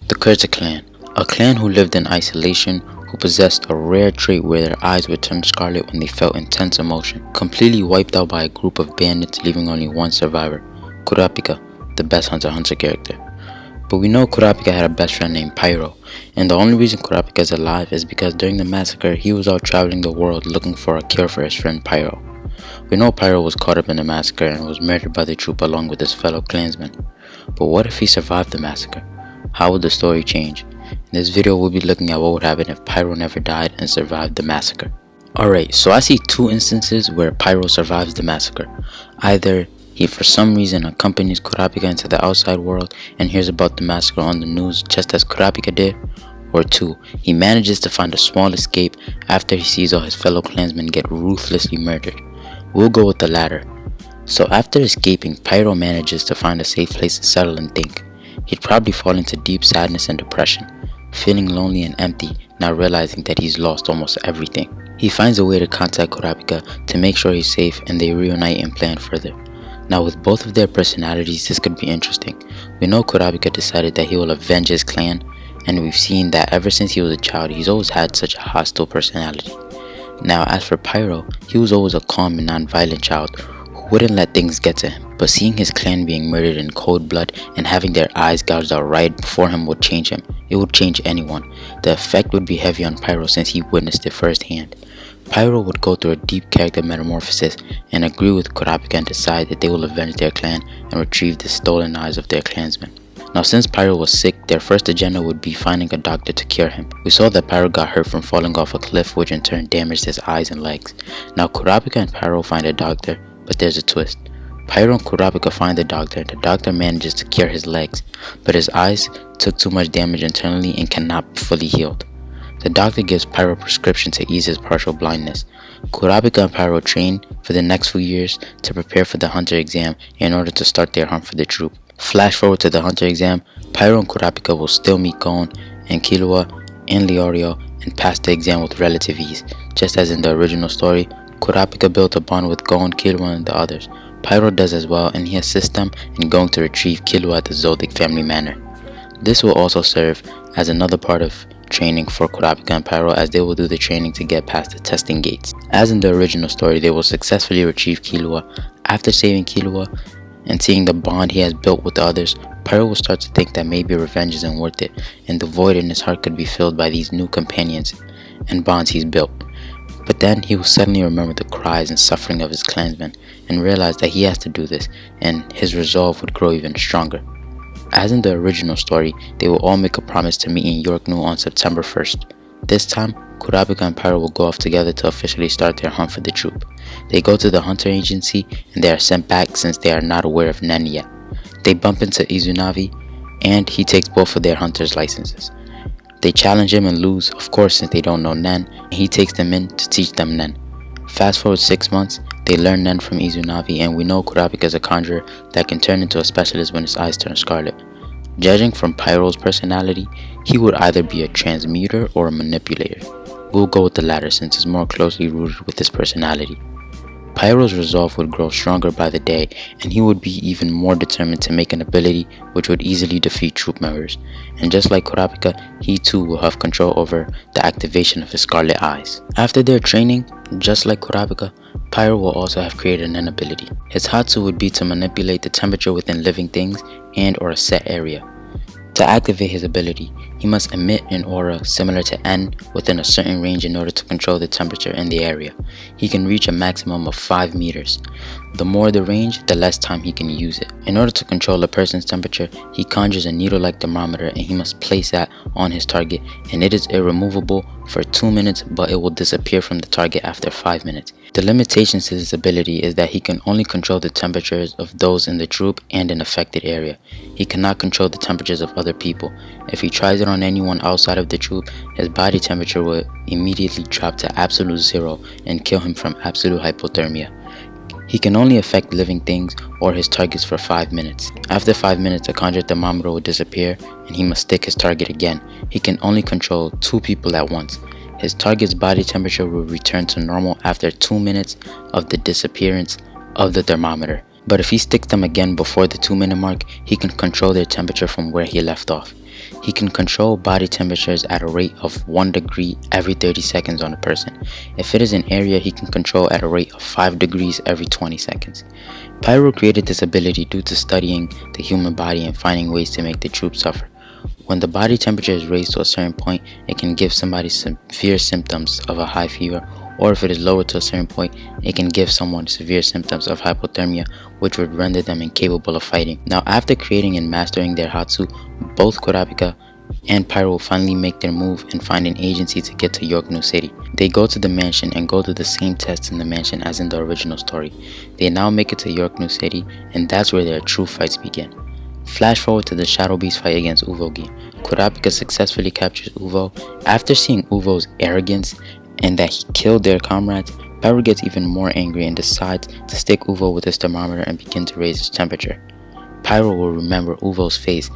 The Kurta clan, a clan who lived in isolation, who possessed a rare trait where their eyes would turn scarlet when they felt intense emotion, completely wiped out by a group of bandits, leaving only one survivor, Kurapika, the best Hunter character. But we know Kurapika had a best friend named Pairo, and the only reason Kurapika is alive is because during the massacre he was out traveling the world looking for a cure for his friend Pairo. We know Pairo was caught up in the massacre and was murdered by the troop along with his fellow clansmen. But what if he survived the massacre? How would the story change? In this video we'll be looking at what would happen if Pairo never died and survived the massacre. Alright, so I see two instances where Pairo survives the massacre. Either he for some reason accompanies Kurapika into the outside world and hears about the massacre on the news just as Kurapika did, or two, he manages to find a small escape after he sees all his fellow clansmen get ruthlessly murdered. We'll go with the latter. So after escaping, Pairo manages to find a safe place to settle and think. He'd probably fall into deep sadness and depression, feeling lonely and empty, now realizing that he's lost almost everything. He finds a way to contact Kurapika to make sure he's safe, and they reunite and plan further. Now with both of their personalities, this could be interesting. We know Kurapika decided that he will avenge his clan, and we've seen that ever since he was a child, he's always had such a hostile personality. Now as for Pairo, he was always a calm and non-violent child who wouldn't let things get to him. But seeing his clan being murdered in cold blood and having their eyes gouged out right before him would change him. It would change anyone. The effect would be heavy on Pairo since he witnessed it firsthand. Pairo would go through a deep character metamorphosis and agree with Kurapika and decide that they will avenge their clan and retrieve the stolen eyes of their clansmen. Now since Pairo was sick, their first agenda would be finding a doctor to cure him. We saw that Pairo got hurt from falling off a cliff, which in turn damaged his eyes and legs. Now Kurapika and Pairo find a doctor, but there's a twist. Pairo and Kurapika find the doctor, and the doctor manages to cure his legs, but his eyes took too much damage internally and cannot be fully healed. The doctor gives Pairo a prescription to ease his partial blindness. Kurapika and Pairo train for the next few years to prepare for the Hunter exam in order to start their hunt for the troop. Flash forward to the Hunter exam, Pairo and Kurapika will still meet Gon and Killua and Leorio and pass the exam with relative ease. Just as in the original story, Kurapika built a bond with Gon, Killua and the others. Pairo does as well, and he assists them in going to retrieve Killua at the Zodic family manor. This will also serve as another part of training for Kurapika and Pairo, as they will do the training to get past the testing gates. As in the original story, they will successfully retrieve Killua. After saving Killua and seeing the bond he has built with the others, Pairo will start to think that maybe revenge isn't worth it, and the void in his heart could be filled by these new companions and bonds he's built. But then he will suddenly remember the cries and suffering of his clansmen and realize that he has to do this, and his resolve would grow even stronger. As in the original story, they will all make a promise to meet in Yorknu on September 1st. This time, Kurapika and Pairo will go off together to officially start their hunt for the troop. They go to the Hunter agency and they are sent back since they are not aware of Nen yet. They bump into Izunavi and he takes both of their hunter's licenses. They challenge him and lose, of course, since they don't know Nen, and he takes them in to teach them Nen. Fast forward 6 months, they learn Nen from Izunavi, and we know Kurapika is a conjurer that can turn into a specialist when his eyes turn scarlet. Judging from Pairo's personality, he would either be a transmuter or a manipulator. We'll go with the latter since it's more closely rooted with his personality. Pairo's resolve would grow stronger by the day, and he would be even more determined to make an ability which would easily defeat troop members. And just like Kurapika, he too will have control over the activation of his scarlet eyes. After their training, just like Kurapika, Pairo will also have created an ability. His Hatsu would be to manipulate the temperature within living things and or a set area. To activate his ability, he must emit an aura similar to N within a certain range in order to control the temperature in the area. He can reach a maximum of 5 meters. The more the range, the less time he can use it. In order to control a person's temperature, he conjures a needle-like thermometer and he must place that on his target, and it is irremovable for 2 minutes, but it will disappear from the target after 5 minutes. The limitations to this ability is that he can only control the temperatures of those in the troop and an affected area. He cannot control the temperatures of other people. If he tries it on anyone outside of the troop, his body temperature will immediately drop to absolute zero and kill him from absolute hypothermia. He can only affect living things or his targets for 5 minutes. After 5 minutes, the conjured thermometer will disappear and he must stick his target again. He can only control 2 people at once. His target's body temperature will return to normal after 2 minutes of the disappearance of the thermometer. But if he sticks them again before the 2-minute mark, he can control their temperature from where he left off. He can control body temperatures at a rate of 1 degree every 30 seconds on a person. If it is an area, he can control at a rate of 5 degrees every 20 seconds. Pairo created this ability due to studying the human body and finding ways to make the troops suffer. When the body temperature is raised to a certain point, it can give somebody severe symptoms of a high fever, or if it is lowered to a certain point, it can give someone severe symptoms of hypothermia, which would render them incapable of fighting. Now, after creating and mastering their Hatsu, both Kurapika and Pairo will finally make their move and find an agency to get to York New City. They go to the mansion and go through the same tests in the mansion as in the original story. They now make it to York New City, and that's where their true fights begin. Flash forward to the Shadow Beast fight against Uvo game. Kurapika successfully captures Uvo. After seeing Uvo's arrogance and that he killed their comrades, Pairo gets even more angry and decides to stick Uvo with his thermometer and begin to raise his temperature. Pairo will remember Uvo's face,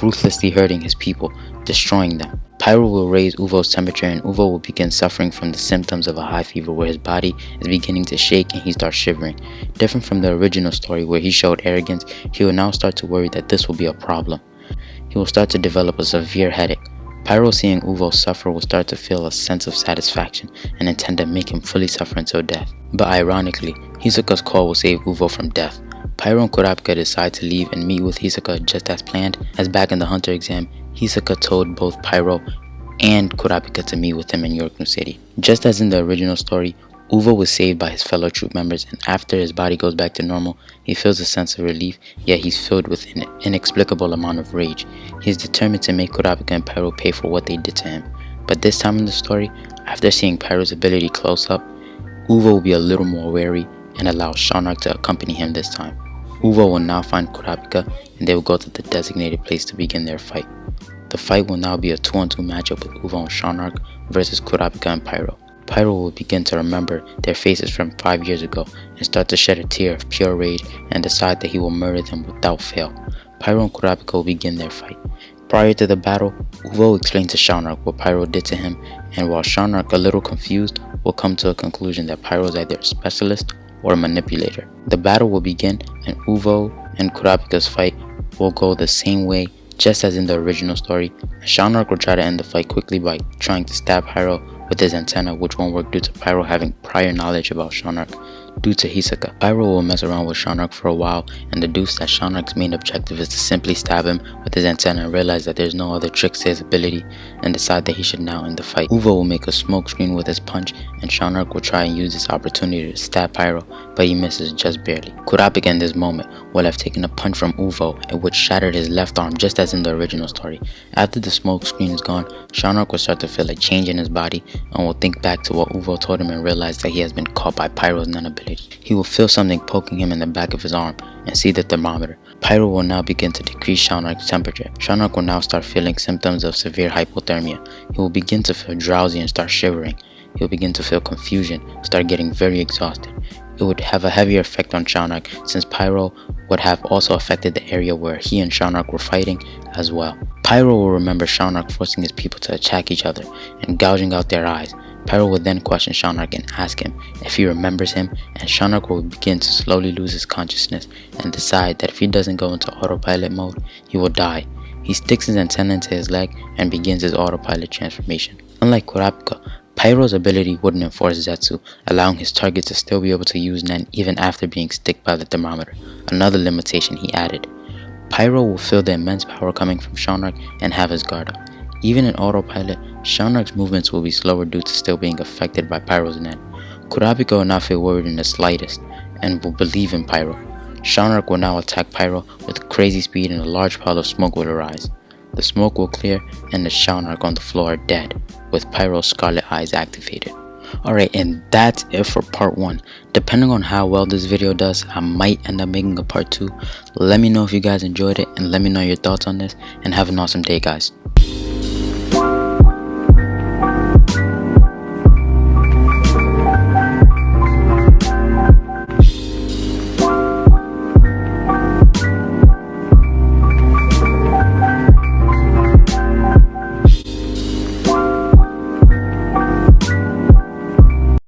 ruthlessly hurting his people, destroying them. Pairo will raise Uvo's temperature and Uvo will begin suffering from the symptoms of a high fever where his body is beginning to shake and he starts shivering. Different from the original story where he showed arrogance, he will now start to worry that this will be a problem. He will start to develop a severe headache. Pairo, seeing Uvo suffer, will start to feel a sense of satisfaction and intend to make him fully suffer until death. But ironically, Hisoka's call will save Uvo from death. Pairo and Kurapika decide to leave and meet with Hisoka just as planned, as back in the Hunter exam, Hisoka told both Pairo and Kurapika to meet with him in York New City. Just as in the original story, Uvo was saved by his fellow troop members, and after his body goes back to normal, he feels a sense of relief, yet he's filled with an inexplicable amount of rage. He is determined to make Kurapika and Pairo pay for what they did to him. But this time in the story, after seeing Pairo's ability close up, Uvo will be a little more wary and allow Shawnark to accompany him this time. Uvo will now find Kurapika and they will go to the designated place to begin their fight. The fight will now be a 2-on-2 matchup with Uvo and Shawnark versus Kurapika and Pairo. Pairo will begin to remember their faces from 5 years ago and start to shed a tear of pure rage and decide that he will murder them without fail. Pairo and Kurapika will begin their fight. Prior to the battle, Uvo explains to Shawnark what Pairo did to him, and while Shawnark, a little confused, will come to a conclusion that Pairo is either a specialist or a manipulator. The battle will begin and Uvo and Kurapika's fight will go the same way just as in the original story. Shawnark will try to end the fight quickly by trying to stab Pairo with his antenna, which won't work due to Pairo having prior knowledge about Shawnark due to Hisoka. Pairo will mess around with Shawnark for a while and deduce that Shawnark's main objective is to simply stab him with his antenna and realize that there's no other tricks to his ability and decide that he should now end the fight. Uvo will make a smoke screen with his punch and Shawnark will try and use this opportunity to stab Pairo, but he misses just barely. Kurapika in this moment will have taken a punch from Uvo, which shattered his left arm just as in the original story. After the smoke screen is gone, Shawnark will start to feel a change in his body and will think back to what Uvo told him and realize that he has been caught by Pairo's non-ability. He will feel something poking him in the back of his arm and see the thermometer. Pairo will now begin to decrease Shawnark's temperature. Shawnark will now start feeling symptoms of severe hypothermia. He will begin to feel drowsy and start shivering. He will begin to feel confusion, start getting very exhausted. It would have a heavier effect on Shawnark since Pairo would have also affected the area where he and Shawnark were fighting as well. Pairo will remember Shawnark forcing his people to attack each other and gouging out their eyes. Pairo will then question Shawnark and ask him if he remembers him, and Shawnark will begin to slowly lose his consciousness and decide that if he doesn't go into autopilot mode, he will die. He sticks his antenna into his leg and begins his autopilot transformation. Unlike Kurapika, Pairo's ability wouldn't enforce Zetsu, allowing his target to still be able to use Nen even after being sticked by the thermometer, another limitation he added. Pairo will feel the immense power coming from Shawnark and have his guard up. Even in autopilot, Shawnark's movements will be slower due to still being affected by Pairo's Nen. Kurapika will not feel worried in the slightest and will believe in Pairo. Shawnark will now attack Pairo with crazy speed and a large pile of smoke will arise. The smoke will clear and the Shawnark on the floor are dead, with Pairo's scarlet eyes activated. Alright, and that's it for part 1. Depending on how well this video does, I might end up making a part 2. Let me know if you guys enjoyed it and let me know your thoughts on this, and have an awesome day, guys.